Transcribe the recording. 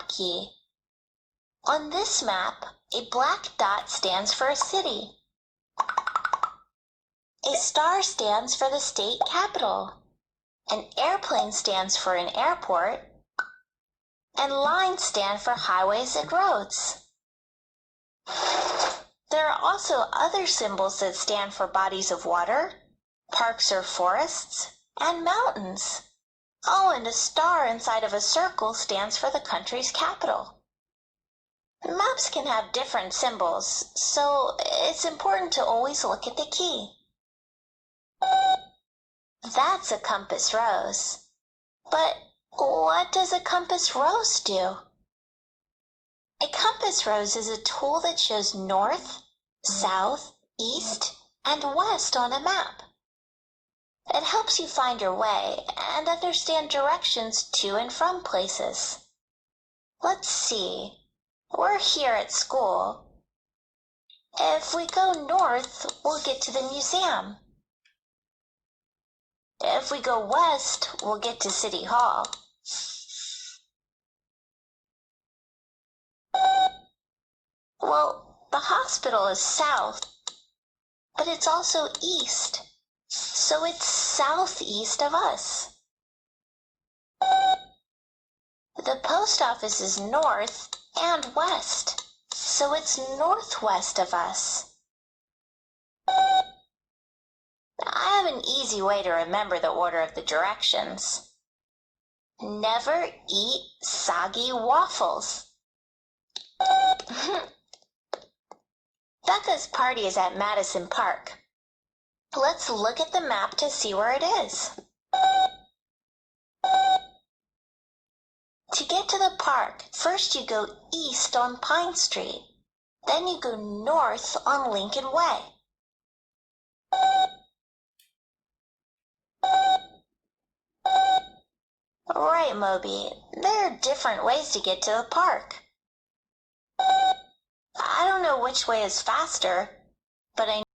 map key. On this map, a black dot stands for a city. A star stands for the state capital. An airplane stands for an airport. And lines stand for highways and roads. There are also other symbols that stand for bodies of water, parks or forests, and mountains. Oh, and a star inside of a circle stands for the country's capital. Maps can have different symbols, so it's important to always look at the key. That's a compass rose. But what does a compass rose do? A compass rose is a tool that shows north, south, east, and west on a map. It helps you find your way and understand directions to and from places. Let's see. We're here at school. If we go north, we'll get to the museum. If we go west, we'll get to City Hall. Well, the hospital is south, but it's also east, so it's southeast of us. The post office is north and west, so it's northwest of us. I have an easy way to remember the order of the directions. Never eat soggy waffles. Becca's party is at Madison Park. Let's look at the map to see where it is. To get to the park, first you go east on Pine Street. Then you go north on Lincoln Way. Right, Moby. There are different ways to get to the park. I don't know which way is faster, but I